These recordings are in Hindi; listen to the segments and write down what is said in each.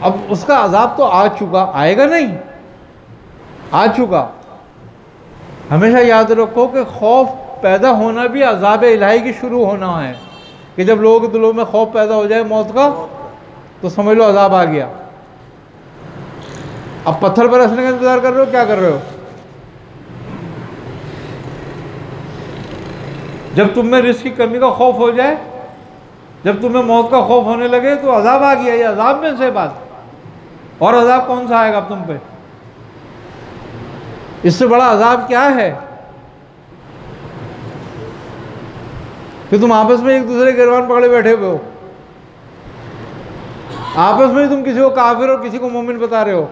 अब उसका अजाब तो आ चुका, आएगा नहीं, आ चुका। हमेशा याद रखो कि खौफ पैदा होना भी अजाब इलाही की शुरू होना है, कि जब लोगों के दिलों में खौफ पैदा हो जाए मौत का, तो समझ लो अजाब आ गया। अब पत्थर बरसने का इंतजार कर रहे हो, क्या कर रहे हो? जब तुम में रिस्क की कमी का खौफ हो जाए, जब तुम्हें मौत का खौफ होने लगे, तो अजाब आ गया। ये अजाब में से बात, और अजाब कौन सा आएगा अब तुम पे? इससे बड़ा अजाब क्या है कि तुम आपस में एक दूसरे के गिरबान पकड़े बैठे हुए हो, आपस में ही तुम किसी को काफिर और किसी को मोमिन बता रहे हो।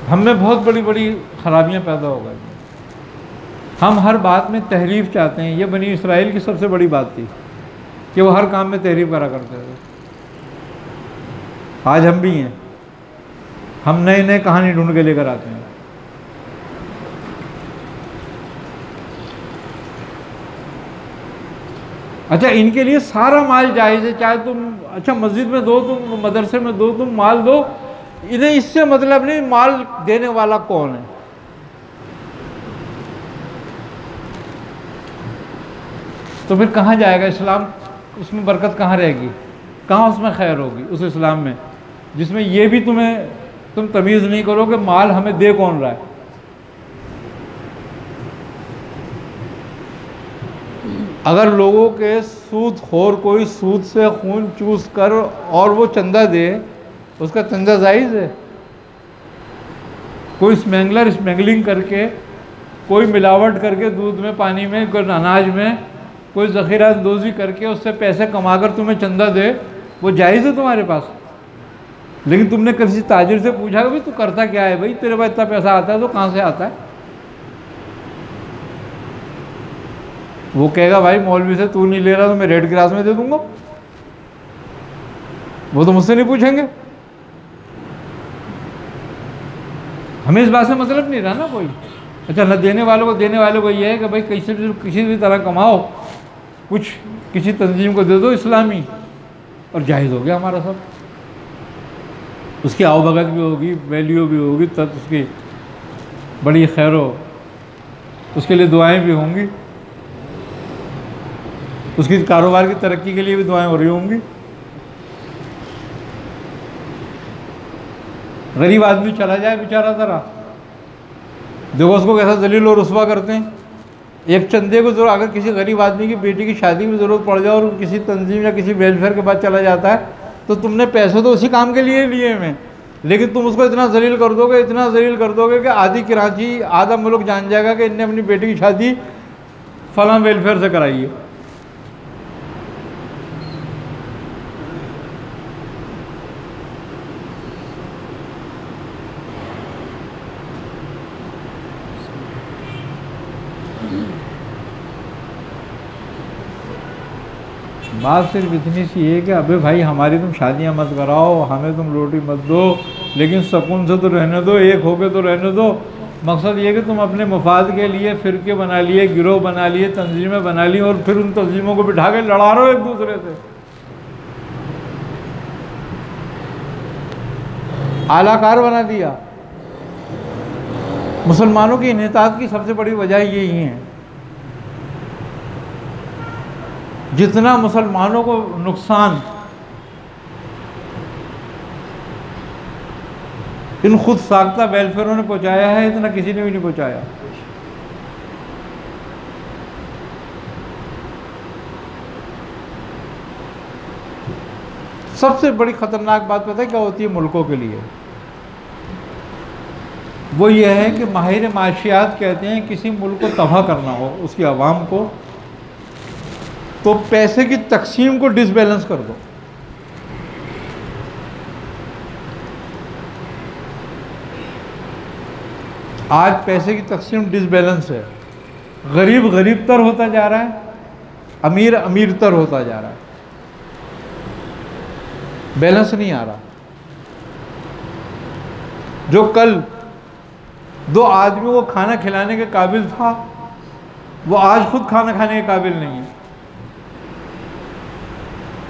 हम में बहुत बड़ी बड़ी खराबियां पैदा हो गई। हम हर बात में तहरीफ चाहते हैं। ये बनी इसराइल की सबसे बड़ी बात थी कि वो हर काम में तहरीफ करा करते थे। आज हम भी हैं, हम नए नए कहानी ढूंढ के लेकर आते हैं। अच्छा, इनके लिए सारा माल जायज़ है, चाहे तुम अच्छा मस्जिद में दो, तुम मदरसे में दो, तुम माल दो, इन्हें इससे मतलब नहीं माल देने वाला कौन है। तो फिर कहाँ जाएगा इस्लाम? उसमें बरकत कहाँ रहेगी? कहाँ उसमें खैर होगी उस इस्लाम में जिसमें ये भी तुम तमीज़ नहीं करो कि माल हमें दे कौन रहा है। अगर लोगों के सूद खोर कोई सूद से खून चूस कर और वो चंदा दे, उसका चंदा जायज़ है। कोई स्मगलर स्मगलिंग करके, कोई मिलावट करके दूध में, पानी में, कोई अनाज में, कोई ज़ख़ीरा अंदोज़ी करके उससे पैसे कमाकर तुम्हें चंदा दे, वो जायज़ है तुम्हारे पास। लेकिन तुमने किसी ताजिर से पूछा कि भाई तू करता क्या है, भाई तेरे पास इतना पैसा आता है तो कहाँ से आता है? वो कहेगा भाई मौलवी से तू नहीं ले रहा तो मैं रेड क्रॉस में दे दूंगा। वो तो मुझसे नहीं पूछेंगे। हमें इस बात से मतलब नहीं रहा ना कोई। अच्छा, न देने वालों को ये है कि भाई किसी भी तरह कमाओ, कुछ किसी तंजीम को दे दो इस्लामी, और जायज़ हो गया हमारा सब। उसकी आवभगत भी होगी, वैल्यू भी होगी, तब उसकी बड़ी खैर हो, उसके लिए दुआएं भी होंगी, उसकी कारोबार की तरक्की के लिए भी दुआएं हो रही होंगी। गरीब आदमी चला जाए बेचारा, ज़रा देखो उसको कैसा जलील और रुस्वा करते हैं। एक चंदे को जरूर, अगर किसी गरीब आदमी की बेटी की शादी में ज़रूरत पड़ जाए और किसी तंजीम या किसी वेलफेयर के बाद चला जाता है, तो तुमने पैसे तो उसी काम के लिए लिए हैं, लेकिन तुम उसको इतना जलील कर दोगे, इतना जलील कर दोगे कि आधी कराची, आधा मुल्क जान जाएगा कि इनने अपनी बेटी की शादी फलां वेलफेयर से कराई है। बात सिर्फ इतनी सी है कि अबे भाई हमारी तुम शादियां मत कराओ, हमें तुम रोटी मत दो, लेकिन सुकून से तो रहने दो, एक होके तो रहने दो। मकसद ये कि तुम अपने मफाद के लिए फ़िरके बना लिए, गिरोह बना लिए, तंजीमें बना ली, और फिर उन तंजीमों को बिठा के लड़ा रहे हो एक दूसरे से। आलाकार बना दिया। मुसलमानों की इन्हितात की सबसे बड़ी वजह यही है। जितना मुसलमानों को नुकसान इन खुद साख्ता वेलफेयरों ने पहुंचाया है, इतना किसी ने भी नहीं पहुंचाया। सबसे बड़ी खतरनाक बात पता है क्या होती है मुल्कों के लिए? वो ये है कि माहिर माशियात कहते हैं किसी मुल्क को तबाह करना हो, उसकी आवाम को, तो पैसे की तकसीम को डिसबैलेंस कर दो। आज पैसे की तकसीम डिसबैलेंस है। गरीब गरीब तर होता जा रहा है, अमीर अमीर तर होता जा रहा है, बैलेंस नहीं आ रहा। जो कल दो आदमियों को खाना खिलाने के काबिल था, वो आज खुद खाना खाने के काबिल नहीं है।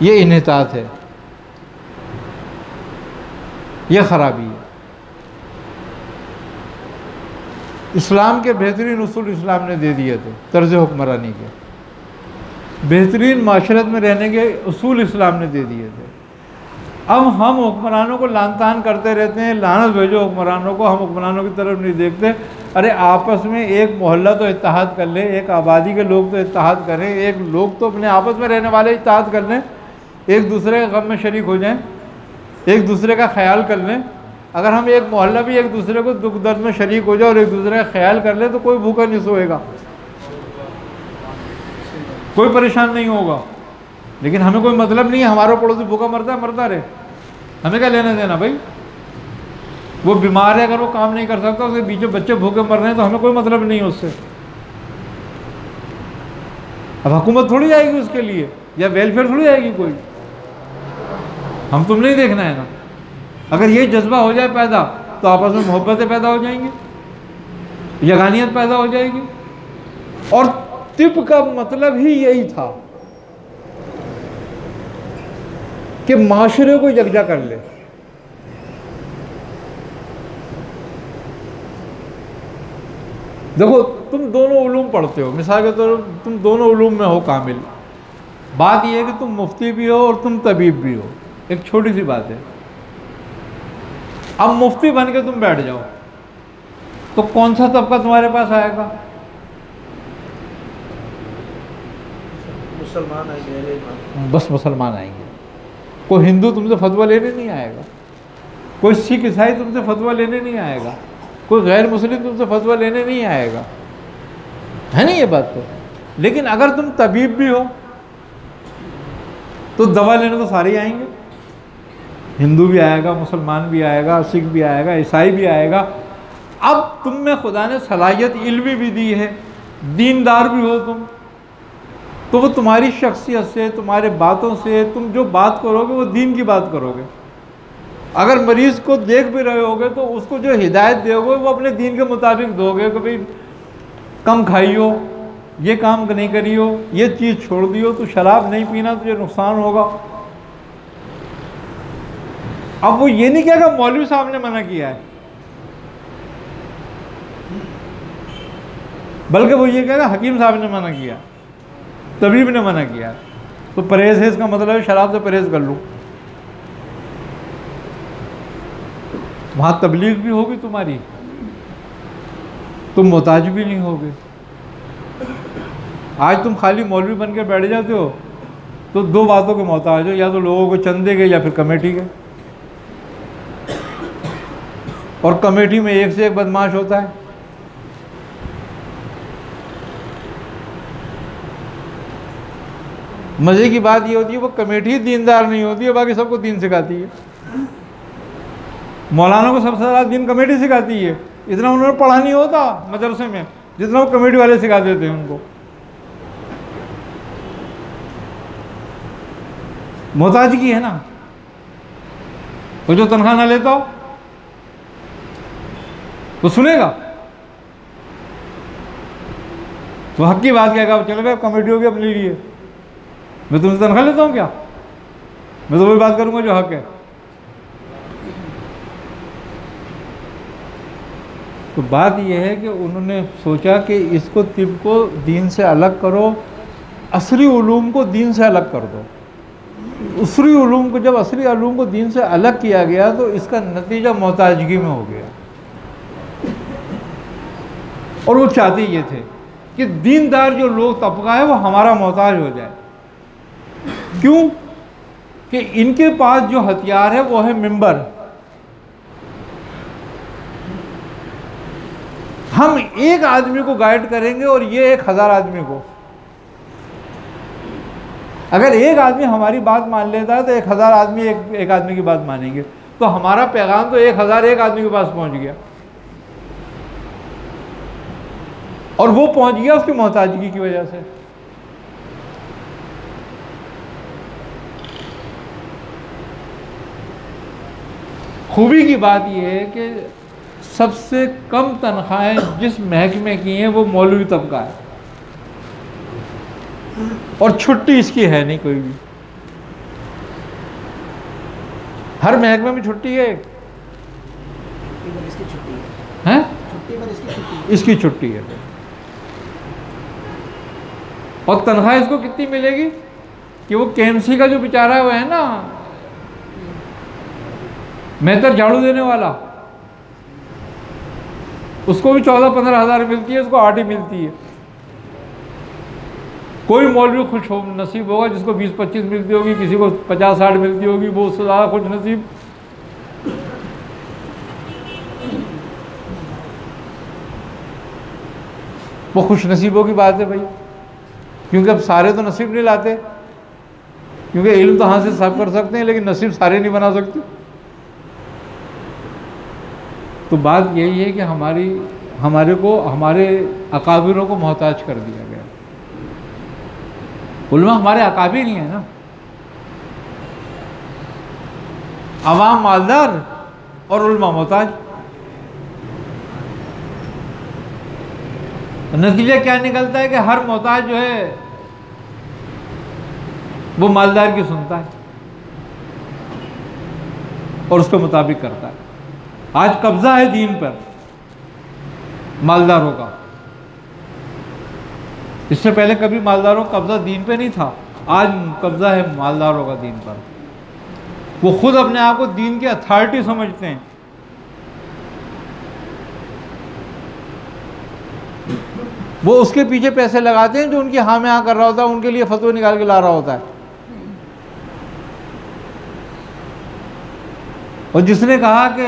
ये इन्हितात है, ये खराबी है। इस्लाम के बेहतरीन उसूल इस्लाम ने दे दिए थे, तर्ज हुक्मरानी के बेहतरीन माशरत में रहने के उसूल इस्लाम ने दे दिए थे। अब हम हुक्मरानों को लान तान करते रहते हैं, लानत भेजो हुक्मरानों को, हम हुक्मरानों की तरफ नहीं देखते। अरे आपस में एक मोहल्ला तो इत्तेहाद कर ले, एक आबादी के लोग तो इत्तेहाद करें, एक लोग तो अपने आपस में रहने वाले इत्तेहाद कर लें, एक दूसरे के गम में शरीक हो जाएं, एक दूसरे का ख्याल कर लें। अगर हम एक मोहल्ला भी एक दूसरे को दुख दर्द में शरीक हो जाए और एक दूसरे का ख्याल कर ले तो कोई भूखा नहीं सोएगा, कोई परेशान नहीं होगा। लेकिन हमें कोई मतलब नहीं है, हमारा पड़ोसी भूखा मरता है, मरता रहे, हमें क्या लेना देना भाई। वो बीमार है, अगर वो काम नहीं कर सकता, उसके बीच में बच्चे भूखे मर रहे हैं तो हमें कोई मतलब नहीं है उससे। अब हुकूमत थोड़ी आएगी उसके लिए, या वेलफेयर थोड़ी आएगी कोई, हम तुम नहीं देखना है ना। अगर ये जज्बा हो जाए पैदा तो आपस में मोहब्बतें पैदा हो जाएंगी, यगानियत पैदा हो जाएगी। और तिब का मतलब ही यही था कि माशरे को यकजा कर ले। देखो तुम दोनों उलूम पढ़ते हो, मिसाल के तौर पर तुम दोनों उलूम में हो कामिल। बात यह है कि तुम मुफ्ती भी हो और तुम तबीब भी हो, एक छोटी सी बात है। अब मुफ्ती बन के तुम बैठ जाओ तो कौन सा तबका तुम्हारे पास आएगा? मुसलमान आएंगे, बस मुसलमान आएंगे। कोई हिंदू तुमसे फतवा लेने नहीं आएगा, कोई सिख ईसाई तुमसे फतवा लेने नहीं आएगा, कोई गैर मुस्लिम तुमसे फतवा लेने नहीं आएगा, है नहीं ये बात तो। लेकिन अगर तुम तबीब भी हो तो दवा लेने तो सारे ही आएंगे, हिंदू भी आएगा, मुसलमान भी आएगा, सिख भी आएगा, ईसाई भी आएगा। अब तुम में खुदा ने सलाहियत इल्मी भी दी है, दीनदार भी हो तुम, तो वो तुम्हारी शख्सियत से, तुम्हारे बातों से, तुम जो बात करोगे वो दीन की बात करोगे। अगर मरीज़ को देख भी रहे होगे तो उसको जो हिदायत दोगे वो अपने दीन के मुताबिक दोगे कि भाई कम खाइयो, ये काम नहीं करियो, ये चीज़ छोड़ दियो, तो शराब नहीं पीना, तुझे नुकसान होगा। अब वो ये नहीं कहेगा मौलवी साहब ने मना किया है, बल्कि वो ये कहेगा हकीम साहब ने मना किया, तबीब ने मना किया। तो परहेज है, इसका मतलब है शराब से परहेज कर लूँ। वहाँ तबलीग भी होगी तुम्हारी, तुम मोहताज भी नहीं होगे। आज तुम खाली मौलवी बन के बैठ जाते हो तो दो बातों के मोहताज हो, या तो लोगों को चंदे के या फिर कमेटी के। और कमेटी में एक से एक बदमाश होता है। मज़े की बात ये होती है वो कमेटी दीनदार नहीं होती है, बाकी सबको दीन सिखाती है। मौलाना को सबसे ज़्यादा दीन कमेटी सिखाती है। इतना उन्होंने पढ़ा नहीं होता मदरसे में जितना वो कमेटी वाले सिखा देते हैं उनको। मोहताजगी है ना, वो जो तनख्वाह ना लेता हो तो सुनेगा, तो हक की बात क्या कहा, चलो भाई कमेटी होगी अपने लिए, मैं तुमसे तनख्वाह लेता हूँ क्या, मैं तो वही बात करूंगा जो हक है। तो बात यह है कि उन्होंने सोचा कि इसको तिब को दीन से अलग करो, असरी उलूम को दीन से अलग कर दो। असरी उलूम को, जब असरी उलूम को दीन से अलग किया गया तो इसका नतीजा मोहताजगी में हो गया। और वो चाहते ये थे कि दीनदार जो लोग तबका है वो हमारा मोहताज हो जाए। क्यों? कि इनके पास जो हथियार है वो है मिंबर। हम एक आदमी को गाइड करेंगे और ये 1000 आदमी को। अगर एक आदमी हमारी बात मान लेता है तो 1000 आदमी एक आदमी की बात मानेंगे, तो हमारा पैगाम तो 1001 आदमी के पास पहुंच गया। और वो पहुंच गया उसकी मोहताजगी की वजह से। खूबी की बात यह है कि सबसे कम तनख्वाहें जिस महकमे की हैं वो मौलवी तबका है, और छुट्टी इसकी है नहीं कोई भी। हर महकमे में छुट्टी है, इसकी छुट्टी हैं? छुट्टी पर इसकी इसकी छुट्टी है। और तनख्वाह इसको कितनी मिलेगी कि वो केएमसी का जो बेचारा वो है ना, मेहतर झाड़ू देने वाला, उसको भी 14-15 हज़ार मिलती है, उसको 8 ही मिलती है। कोई मौलवी खुश हो नसीब होगा जिसको 20-25 मिलती होगी, किसी को 50-60 मिलती होगी, वो उससे ज़्यादा खुश नसीब। वो खुश नसीबों की बात है भाई, क्योंकि अब सारे तो नसीब नहीं लाते, क्योंकि इल्म तो हाथ से सब कर सकते हैं लेकिन नसीब सारे नहीं बना सकते। तो बात यही है कि हमारे को हमारे अकाबिरों को मोहताज कर दिया गया। उलमा हमारे अकाबिर ही है ना, अवाम मालदार और उलमा मोहताज। नतीजा क्या निकलता है कि हर मोहताज जो है वो मालदार की सुनता है और उसके मुताबिक करता है। आज कब्जा है दीन पर मालदारों का, इससे पहले कभी मालदारों का कब्जा दीन पे नहीं था, आज कब्जा है मालदारों का दीन पर। वो खुद अपने आप को दीन की अथॉरिटी समझते हैं। वो उसके पीछे पैसे लगाते हैं जो उनकी हाँ में हाँ कर रहा होता है, उनके लिए फतवा निकाल के ला रहा होता है। और जिसने कहा कि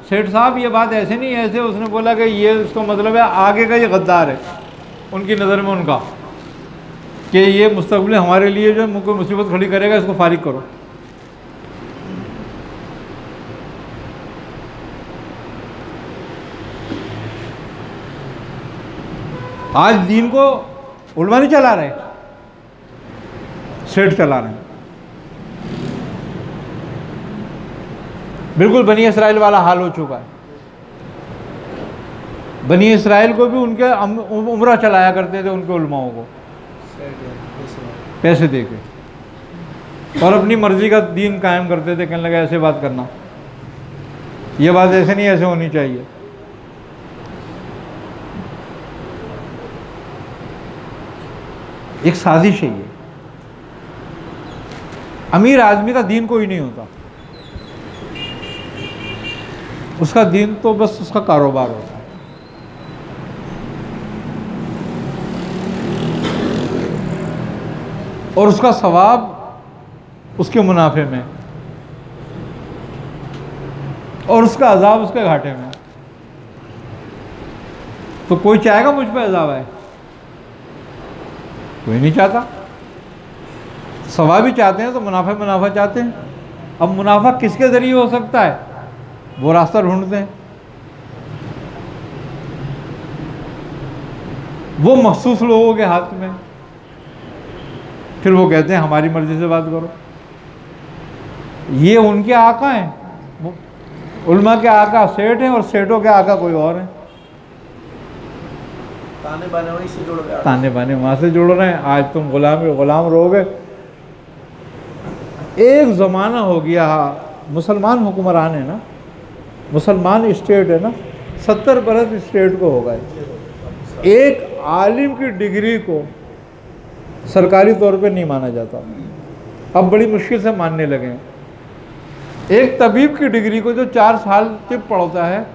सेठ साहब ये बात ऐसे नहीं ऐसे, उसने बोला कि ये इसका मतलब है आगे का ये गद्दार है उनकी नज़र में उनका, कि ये मुस्तकबिल हमारे लिए जो है कोई मुसीबत खड़ी करेगा, इसको फारिग करो। आज दीन को उलमा नहीं चला रहे, सेठ चला रहे हैं। बिल्कुल बनी इसराइल वाला हाल हो चुका है। बनी इसराइल को भी उनके उम्रा चलाया करते थे उनके उलमाओं को पैसे दे के, और अपनी मर्जी का दीन कायम करते थे। कहने लगा ऐसे बात करना, ये बात ऐसे नहीं ऐसे होनी चाहिए। एक साजिश है ये। अमीर आदमी का दीन कोई नहीं होता, उसका दीन तो बस उसका कारोबार होता है। और उसका सवाब उसके मुनाफे में और उसका अजाब उसके घाटे में। तो कोई चाहेगा मुझ पे अजाब आए? कोई नहीं चाहता। सवाब ही चाहते हैं तो मुनाफा चाहते हैं। अब मुनाफा किसके ज़रिए हो सकता है, वो रास्ता ढूंढते हैं। वो मखसूस लोगों के हाथ में, फिर वो कहते हैं हमारी मर्जी से बात करो। ये उनके आका हैं, उलमा के आका सेठ हैं और सेठों के आका कोई और हैं। ताने बाने वहीं से जुड़ गए, ताने बाने वहाँ से जुड़ रहे हैं। आज तुम गुलाम रहोगे। एक ज़माना हो गया, मुसलमान हुक्मरान है ना, मुसलमान स्टेट है ना, 70 बरस स्टेट को हो गए। एक आलिम की डिग्री को सरकारी तौर पे नहीं माना जाता, अब बड़ी मुश्किल से मानने लगे हैं। एक तबीब की डिग्री को जो 4 साल से पढ़ता है,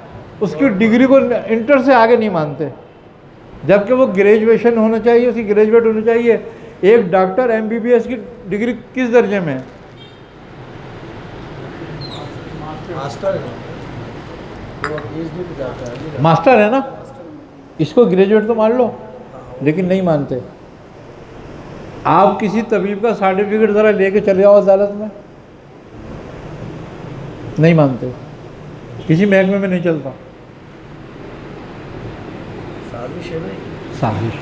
उसकी डिग्री को इंटर से आगे नहीं मानते, जबकि वो ग्रेजुएशन होना चाहिए, उसकी ग्रेजुएट होनी चाहिए। एक डॉक्टर MBBS की डिग्री किस दर्जे में है? मास्टर है ना, इसको ग्रेजुएट तो मान लो, लेकिन नहीं मानते। आप किसी तबीब का सर्टिफिकेट ज़रा लेके चले जाओ अदालत में, नहीं मानते, किसी महकमे में नहीं चलता। साजिश।